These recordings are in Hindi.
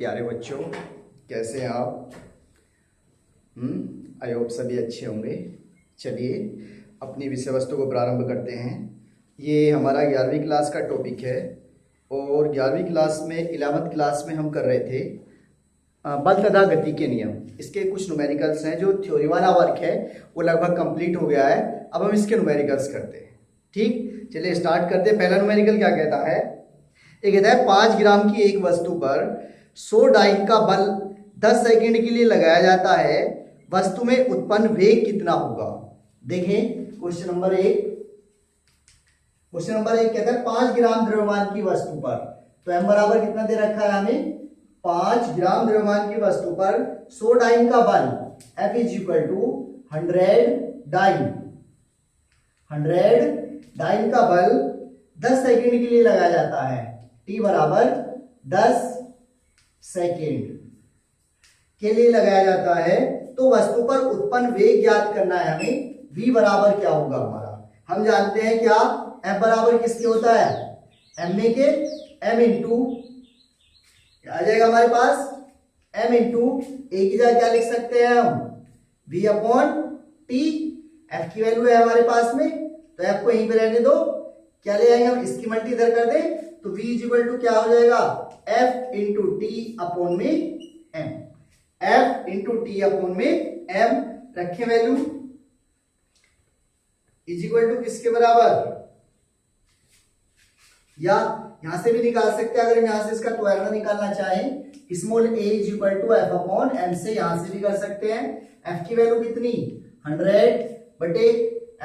प्यारे बच्चों, कैसे हैं आप? आई होप सभी अच्छे होंगे। चलिए अपनी विषय वस्तु को प्रारंभ करते हैं। ये हमारा 11वीं क्लास का टॉपिक है और 11वीं क्लास में 11th क्लास में हम कर रहे थे बल तथा गति के नियम। इसके कुछ न्यूमेरिकल्स हैं। जो थ्योरी वाला वर्क है वो लगभग कंप्लीट हो गया है। अब हम इसके न्यूमेरिकल्स करते हैं। ठीक, चलिए स्टार्ट करते हैं। पहला न्यूमेरिकल क्या कहता है? ये कहता है 5 ग्राम की एक वस्तु पर 100 डाइन का बल 10 सेकंड के लिए लगाया जाता है। वस्तु में उत्पन्न वेग कितना होगा? देखें क्वेश्चन नंबर 1। क्वेश्चन नंबर 1 कहता है 5 ग्राम द्रव्यमान की वस्तु पर, तो m बराबर कितना दे रखा है हमें? 5 ग्राम द्रव्यमान की वस्तु पर 100 डाइन का बल F is equal to 100 dyne. 100 dyne का बल 10 सेकंड के लिए लगाया जाता है। T बराबर 10 सेकेंड के लिए लगाया जाता है। तो वस्तु पर उत्पन्न वेग ज्ञात करना है हमें। v बराबर क्या होगा हमारा? हम जानते हैं क्या F बराबर किसके होता है? m में के m इंटू आ जाएगा हमारे पास m इंटू a की जगह क्या लिख सकते हैं हम? v upon t। f की वैल्यू है हमारे पास में, तो f को यहीं पे रहने दो। क्या ले आएंगे हम? इसकी मल्टी इधर कर दें तो v इक्वल टू क्या हो जाएगा? f इंटू टी अपॉन में m। f into T upon में m रखें वैल्यू इज इक्वल टू किसके बराबर? या यहां से भी निकाल सकते हैं। अगर हम यहां से इसका त्वरण निकालना चाहें, small a is equal to f upon m से यहां से भी कर सकते हैं। f की वैल्यू कितनी? 100 बटे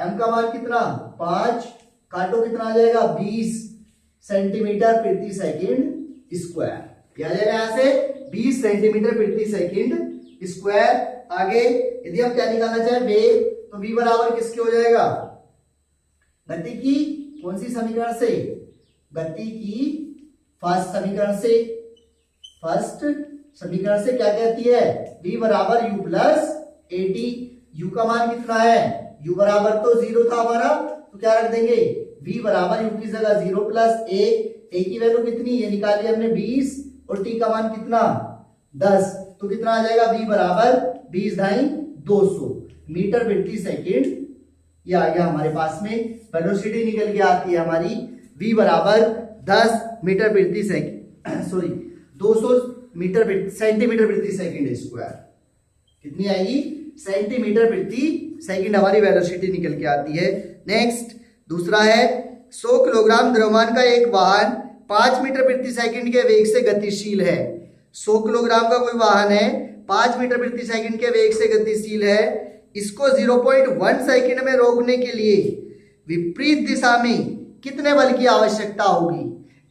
m का मान कितना? 5। काटो कितना आ जाएगा? 20 सेंटीमीटर प्रति सेकंड स्क्वायर। आ जाएगा यहां से 20 सेंटीमीटर प्रति सेकंड स्क्वायर। आगे यदि हम क्या निकालना चाहें? वेग, तो v बराबर किसके हो जाएगा? गति की कौन सी समीकरण से? गति की फर्स्ट समीकरण से। फर्स्ट समीकरण से क्या कहती है? v बराबर u प्लस at। u का मान कितना है? u बराबर तो 0 था हमारा, तो क्या रख देंगे? v बराबर u की जगह 0 प्लस a की वैल्यू कितनी? ये निकाली हमने 20 और t का मान कितना? 10। तो कितना आ जाएगा? v बराबर 20 ढाई 200 मीटर प्रति सेकंड। ये आ गया हमारे पास में। वेलोसिटी निकल के आती है हमारी v बराबर 10 मीटर प्रति सेकंड, सॉरी 200 सेंटीमीटर प्रति सेकंड स्क्वायर। कितनी आएगी? सेंटीमीटर प्रति सेकंड हमारी वेलोसिटी निकल के आती है। नेक्स्ट दूसरा है 100 किलोग्राम द्रव्यमान का एक वाहन 5 मीटर प्रति सेकंड के वेग से गतिशील है। 100 किलोग्राम का कोई वाहन है, 5 मीटर प्रति सेकंड के वेग से गतिशील है। इसको 0.1 सेकंड में रोकने के लिए विपरीत दिशा में कितने बल की आवश्यकता होगी?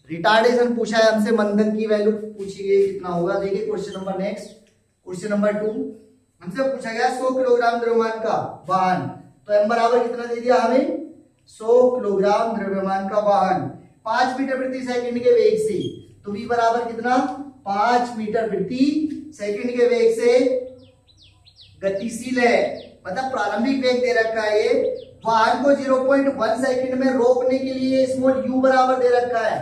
रिटार्डेशन पूछा है हमसे, मंदन की वैल्यू पूछी गई, कितना होगा? देखिए question number next, question number 2 हमसे पूछा गया 100 किलोग्राम द्रव्यमान का वाहन, तो m बराबर कितना दे दिया हमें? 100 किलोग्राम द्रव्यमान का वाहन 5 मीटर प्रति सेकंड के वेग से, तो v बराबर कितना? 5 मीटर प्रति सेकंड के वेग से गतिशील है। मतलब प्रारंभिक वेग दे रखा है। ये वाहन को 0.1 सेकंड में रोकने के लिए स्मॉल u बराबर दे रखा है,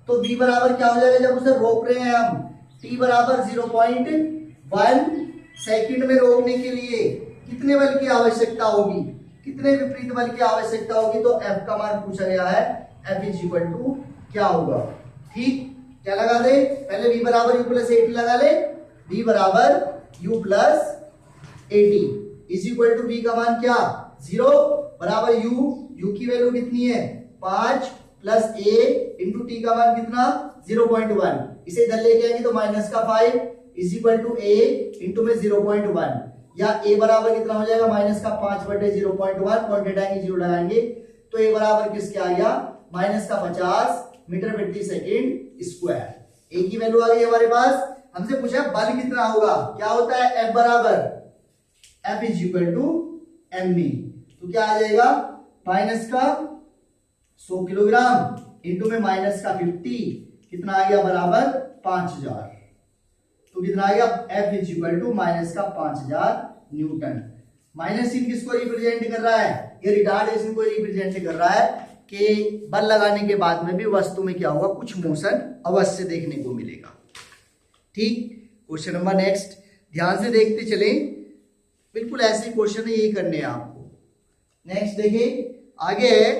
तो v बराबर क्या हो जाएगा जब उसे रोक रहे हैं हम? t बराबर 0.1 सेकंड में रोकने के लिए कितने बल की आवश्यकता होगी? कितने विपरीत बल की आवश्यकता होगी? तो f का मान पूछा गया है। f इज इक्वल टू क्या होगा? ठीक, क्या लगा दे? पहले v बराबर u प्लस at लगा ले। v बराबर u plus at is equal to v का मान क्या? 0 बराबर u की वैल्यू कितनी है? 5 प्लस a इंटू टी का मान कितना? 0.1। इसे इधर लेके आएंगे तो माइनस का 5 is equal to a into में 0.1, या a बराबर कितना हो जाएगा? माइनस का 5 बटे 0.1। कौन घटाएंगे? 0 लगाएंगे, तो a बराबर किसके आ गया? माइनस का 50 मीटर प्रति सेकेंड स्क्वायर। a की वैल्यू आ गई हमारे पास। हमसे पूछा बल कितना होगा? क्या होता है? f बराबर F is equal to m v, तो क्या आ जाएगा? माइनस का 100 किलोग्राम इंटू में माइनस का 50, कितना आ गया? बराबर 5000। तो कितना आ गया? F is equal to minus का 5000 न्यूटन। माइनस चिन्ह किसको रिप्रेजेंट कर रहा है? ये रिटार्डेशन को रिप्रेजेंट कर रहा है कि बल लगाने के बाद में भी वस्तु में क्या होगा? कुछ मोशन अवश्य देखने को मिलेगा। ठीक, क्वेश्चन नंबर नेक्स्ट, ध्यान से देखते चलें, बिल्कुल ऐसे क्वेश्चन है, यही करने हैं आपको। नेक्स्ट देखिए आगे है,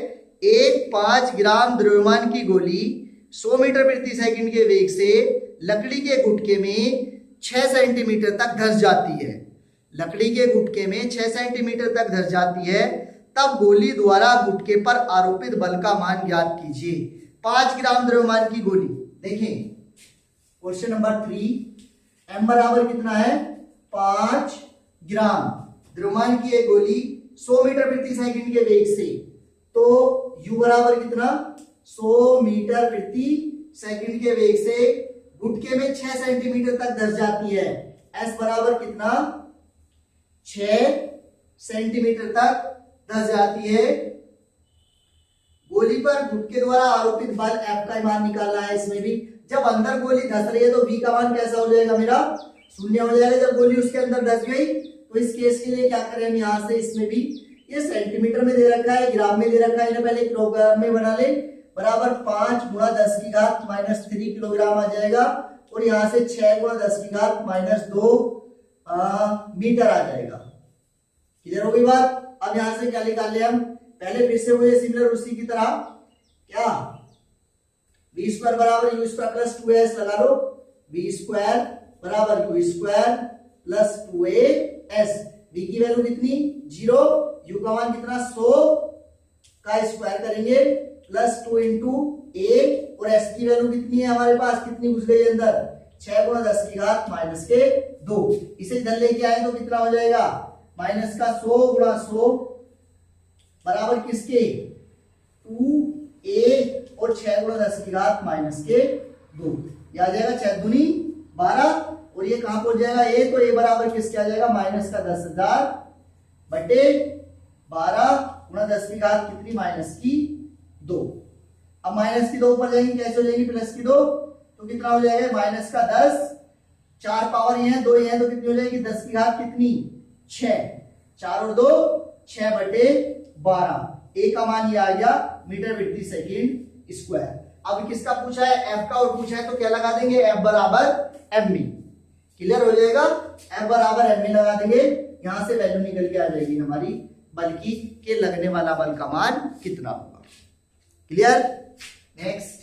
एक 5 ग्राम द्रव्यमान की गोली 100 मीटर प्रति सेकंड के वेग से लकड़ी के गुटके में 6 सेंटीमीटर तक धंस जाती है। लकड़ी के गुटके में 6 सेंटीमीटर तक धंस जाती है, तब गोली द्वारा गुटके पर आरोपित बल का मान ज्ञात कीजिए। 5 ग्राम द्रव्यमान की गोली, देखें क्वेश्चन नंबर 3, एम बराबर कितना है 5 ग्राम, द्रव्यमान की एक गोली 100 मीटर प्रति सेकंड के वेग से, तो u बराबर कितना 100 मीटर प्रति सेकंड के वेग से गुटके में 6 सेंटीमीटर तक धंस जाती है। s बराबर कितना 6 सेंटीमीटर तक धंस जाती है। गोली पर गुटके द्वारा आरोपित बल F का मान निकालना है। इसमें भी जब अंदर गोली धंस रही है तो V का मान कैसा हो जाएगा, मेरा 0 हो जाएगा। जब गोली उसके अंदर धंस गई तो इस केस के लिए क्या करें हम, यहां से इसमें भी ये सेंटीमीटर में दे रखा है, ग्राम में दे रखा है, पहले किलोग्राम में बना ले, बराबर 5 गुणा 10 की घात -3 किलोग्राम आ जाएगा, और यहाँ से 6 गुणा 10 की घात -2 मीटर आ जाएगा। क्लियर हो गई बात। अब यहां से क्या निकाल लिया हम, पहले फिर से मुझे सिमिलर उसी की तरह क्या v स्क्वायर बराबर u स्क्वायर प्लस 2s लगा लो, v स्क्वायर बराबर u square plus 2as, v की वैल्यू कितनी 0, u का मान कितना 100 का स्क्वायर करेंगे प्लस 2 इंटू a, और s की वैल्यू कितनी है हमारे पास, कितनी घुस गई अंदर 6 गुणा 10 की घात -2, इसे इधर लेके आए तो कितना हो जाएगा माइनस का 100 गुणा 100 बराबर किसके 2a, और 6 गुणा 10 की घात -2, यह आ जाएगा 6 दूनी 12, और ये कहां पहुंच जाएगा a, तो a बराबर किसके आ जाएगा माइनस का 10,000 बटे 12 गुणा 10 की घात कितनी -2। अब -2 ऊपर जाएंगे, कैसे हो जाएंगी +2, तो कितना हो जाएगा -10, 4 पावर ये है 2 ये है, तो कितनी हो जाएगी 10 की घात कितनी 6, 4 और 2 6 बटे 12, a का मान ये आ गया मीटर प्रति सेकंड स्क्वायर। अब किसका पूछा है f का, और पूछा है तो क्या लगा देंगे f बराबर mv, क्लियर हो जाएगा, f बराबर mv लगा देंगे, यहां से वैल्यू निकल के आ जाएगी हमारी बल की, के लगने वाला बल का मान कितना होगा। क्लियर। नेक्स्ट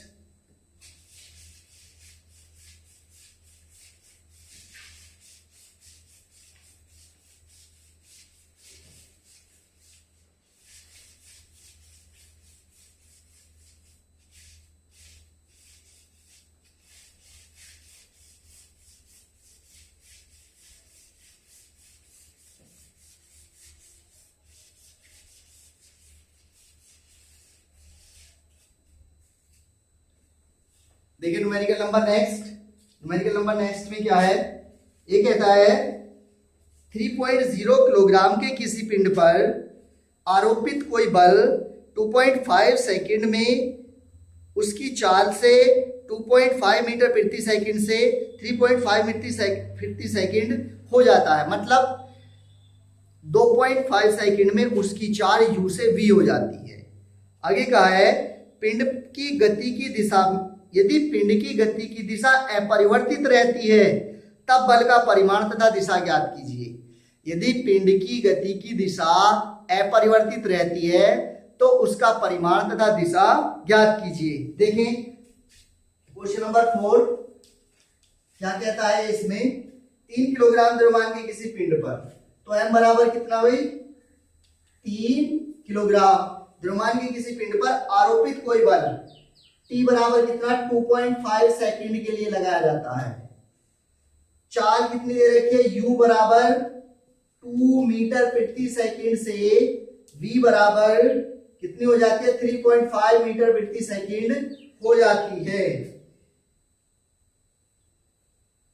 देखिए numerical number next, numerical number next में क्या है, ये कहता है 3.0 किलोग्राम के किसी पिंड पर आरोपित कोई बल 2.5 सेकंड में उसकी चाल से 2.5 मीटर प्रति सेकंड से 3.5 मीटर प्रति सेकंड हो जाता है, मतलब 2.5 सेकंड में उसकी चाल u से v हो जाती है। आगे कहा है पिंड की गति की दिशा, यदि पिंड की गति की दिशा अपरिवर्तित रहती है तब बल का परिमाण तथा दिशा ज्ञात कीजिए। यदि पिंड की गति की दिशा अपरिवर्तित रहती है तो उसका परिमाण तथा दिशा ज्ञात कीजिए। देखें क्वेश्चन नंबर 4 क्या कहता है, इसमें 3 किलोग्राम द्रव्यमान के किसी पिंड पर, तो m बराबर कितना हुई 3 किलोग्राम द्रव्यमान के किसी पिंड पर आरोपित कोई बल t बराबर कितना 2.5 सेकंड के लिए लगाया जाता है। चाल कितनी दे रखी है, u बराबर 2 मीटर प्रति सेकंड से v बराबर कितनी हो जाती है 3.5 मीटर प्रति सेकंड हो जाती है।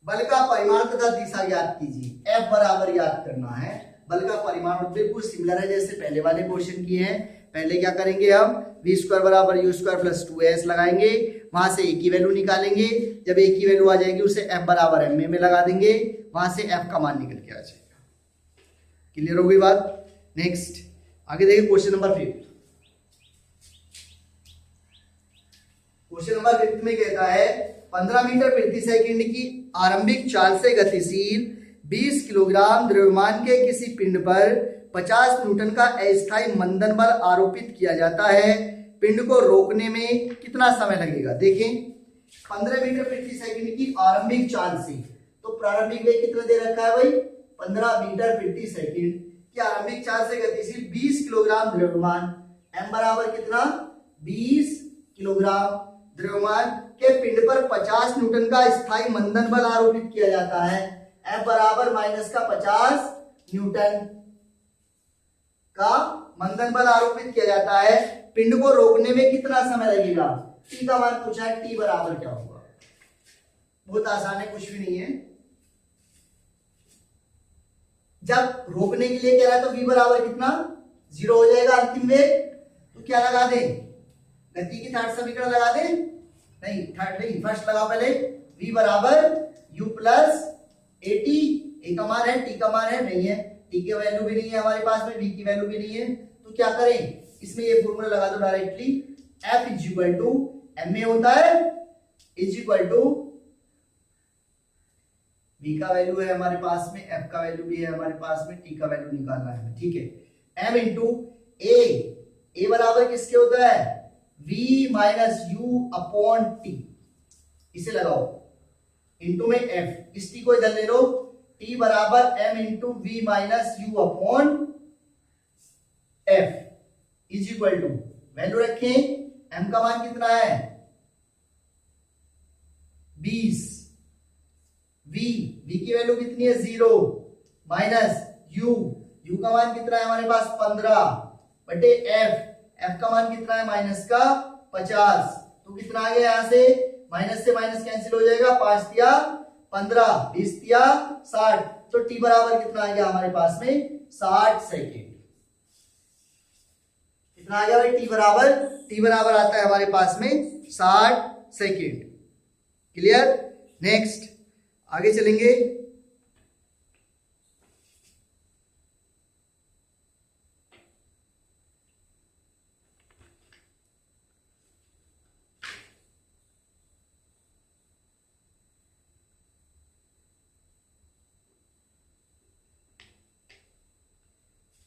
बल का परिमाण तथा दिशा ज्ञात कीजिए। F बराबर याद करना है, बल का परिमाण बिल्कुल सिमिलर है जैसे पहले वाले क्वेश्चन किए हैं। पहले क्या करेंगे हम, v स्क्वायर बराबर u स्क्वायर प्लस 2s लगाएंगे, वहां से a की वैल्यू निकालेंगे, जब a की वैल्यू आ जाएगी उसे f बराबर ma में लगा देंगे, वहां से f का मान निकल के आ जाएगा। क्लियर हो गई बात। नेक्स्ट आगे देखिए क्वेश्चन नंबर 5। क्वेश्चन नंबर 5 में कहता है 15 मीटर प्रति सेकंड की आरंभिक चाल से गतिशील 20 किलोग्राम द्रव्यमान के किसी पिंड पर 50 न्यूटन का अस्थायी मंदन बल आरोपित किया जाता है, पिंड को रोकने में कितना समय लगेगा? देखें 15 मीटर प्रति सेकंड की आरंभिक चाल से, तो प्रारंभिक वेग कितना दे रखा है भाई? 15 मीटर प्रति सेकंड की आरंभिक चाल से गतिशील 20 किलोग्राम द्रव्यमान, m बराबर कितना? 20 किलोग्राम द्रव्यमान के पिंड पर 50 न्यूटन का स्थायी मंदन बल आरोपित किया जाता है, F बराबर माइनस का 50 न्यूटन का मंदन बल आरोपित किया जाता है, पिंड को रोकने में कितना समय लगेगा? टी का मान पूछा है, टी बराबर क्या होगा? बहुत आसान है, कुछ भी नहीं है। जब रोकने के लिए कह रहा है तो v बराबर कितना? 0 हो जाएगा अंतिम वेग, तो क्या लगा दें? गति की थर्ड समीकरण लगा दें? नहीं, थर्ड नहीं, फर्स्ट लगा पहले। v बराबर u प्लस एटी, ए का मान है, टी का मान है नहीं है, टी की वैल्यू भी नहीं है हमारे पास में, v की वैल्यू भी नहीं है, तो क्या करें? इसमें ये फॉर्मूला लगा दो directly, F is equal to M A होता है इज इक्वल टू v का वैल्यू है हमारे पास में, F का वैल्यू भी है हमारे पास में, t का वैल्यू निकालना है, ठीक है। m इंटू ए बराबर किसके होता है? v minus U upon T, इसे लगाओ इंटू में f, इस t को इधर ले लो, t बराबर m into V minus U upon f is equal to, value रखें, m का मान कितना है? 20, v की वैल्यू कितनी है? 0 माइनस u का मान कितना है हमारे पास? 15 बटे f का मान कितना है? माइनस का 50, तो कितना आ गया? यहां से माइनस से माइनस कैंसिल हो जाएगा, 5 तिया 15, 20 तिया 60, तो t बराबर कितना आ गया हमारे पास में? 60 सेकेंड। कितना आ गया भाई? t बराबर आता है हमारे पास में 60 सेकेंड। क्लियर? नेक्स्ट आगे चलेंगे।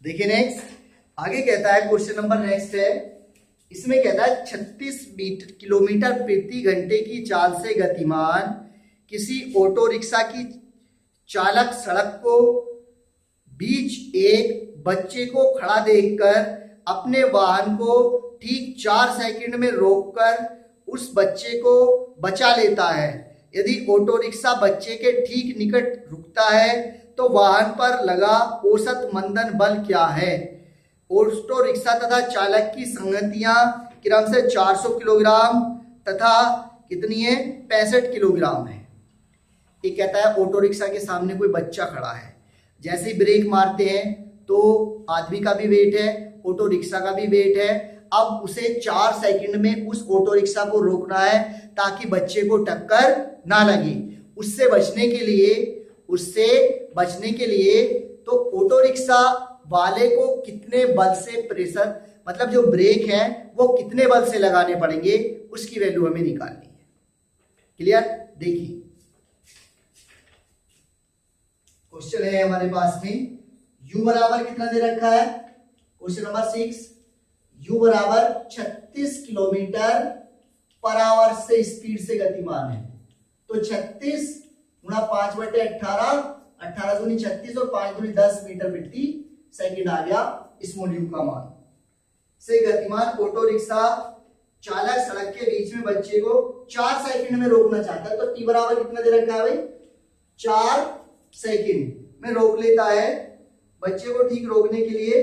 देखिए नेक्स्ट आगे कहता है, क्वेश्चन नंबर नेक्स्ट है, इसमें कहता है 36 किलोमीटर प्रति घंटे की चाल से गतिमान किसी ऑटो रिक्शा की चालक सड़क को बीच एक बच्चे को खड़ा देखकर अपने वाहन को ठीक 4 सेकंड में रोककर उस बच्चे को बचा लेता है। यदि ऑटो रिक्शा बच्चे के ठीक निकट रुकता है तो वाहन पर लगा औसत मंदन बल क्या है? ऑटो रिक्शा तथा चालक की संगतियां क्रम से 400 किलोग्राम तथा कितनी है? 65 किलोग्राम है। ये कहता है ऑटो रिक्शा के सामने कोई बच्चा खड़ा है, जैसे ही ब्रेक मारते हैं तो आदमी का भी वेट है, ऑटो रिक्शा का भी वेट है। अब उसे 4 सेकंड में उस ऑटो रिक्शा को रोकना है ताकि बच्चे को टक्कर ना लगे। उससे बचने के लिए तो ऑटो रिक्शा वाले को कितने बल से प्रेशर, मतलब जो ब्रेक है वो कितने बल से लगाने पड़ेंगे, उसकी वैल्यू हमें निकालनी है। क्लियर? देखिए क्वेश्चन है हमारे पास में, u बराबर कितना दे रखा है? क्वेश्चन नंबर 6, u बराबर 36 किलोमीटर पर आवर से स्पीड से गतिमान है, तो 36 गुणा 5 बटे 18, 18 दूनी 36 और 5 दूनी 10 मीटर प्रति सेकंड आ गया स्मॉल u का मान। से गतिमान ऑटो रिक्शा चालक सड़क के बीच में बच्चे को 4 सेकंड में रोकना चाहता है, तो t बराबर कितना दे रखा है भाई? 4 सेकंड में रोक लेता है बच्चे को ठीक रोकने के लिए।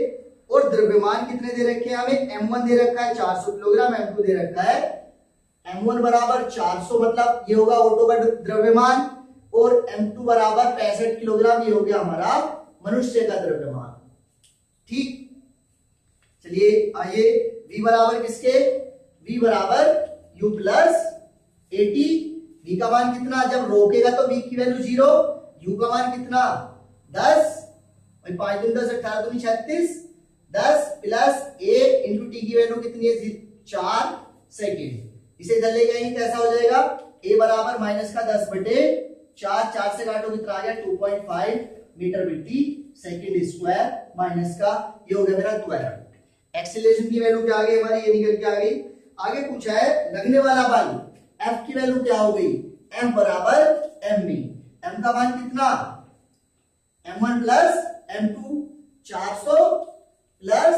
और द्रव्यमान कितने दे रखे हैं हमें? m1 दे रखा है 400 किलोग्राम, m2 दे रखा है m1 बराबर 400, मतलब ये होगा ऑटो का द्रव्यमान, और m2 बराबर 65 किलोग्राम, ये हो गया हमारा मनुष्य का द्रव्यमान। ठीक, चलिए आइए v बराबर किसके? v बराबर u प्लस एटी। v का मान कितना? जब रोकेगा तो v की वैल्यू 0, u का मान कितना? 10, 5 दूनी 10, 18 दूनी 36, 10 प्लस a इंटू टी की वैल्यू कितनी है? 4 सेकेंड। इसे इधर ले जाएंगे कैसा हो जाएगा? a बराबर माइनस का 10 बटे चार से काटो कितना आ गया 2.5 मीटर प्रति सेकंड स्क्वायर माइनस का ये हो गया मेरा त्वरण। एक्सीलरेशन की वैल्यू क्या आ गई हमारी, ये निकल के आ गई। आगे पूछा है लगने वाला बल, F की वैल्यू क्या हो गई, M बराबर mv। M का मान कितना, m1 प्लस m2, 400 प्लस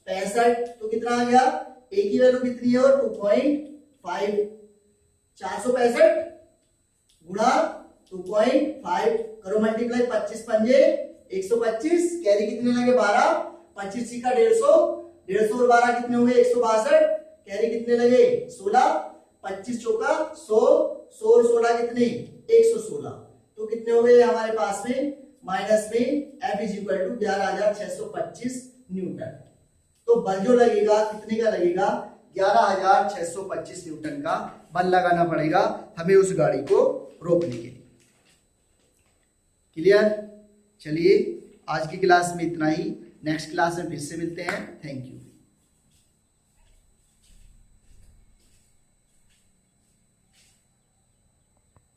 65 तो कितना आ गया, A की वैल्यू कितनी है और 2.5, 465 गुणा 2.5 करो मल्टीप्लाई, 25 पंजे 125, कैरी कितने लगे 12, 25 का 150, 150 और 12 कितने हुए 162, कैरी कितने लगे 16, 25 चौका 100, 100 और 16 कितने 116, तो कितने हो गए हमारे पास में माइनस में F is equal to 11,625 newton. तो बल जो लगेगा कितने का लगेगा, 11,625 न्यूटन का बल लगाना पड़ेगा हमें उस गाड़ी को रोकने के लिए। क्लियर। चलिए आज की क्लास में इतना ही, नेक्स्ट क्लास में फिर से मिलते हैं। Thank you.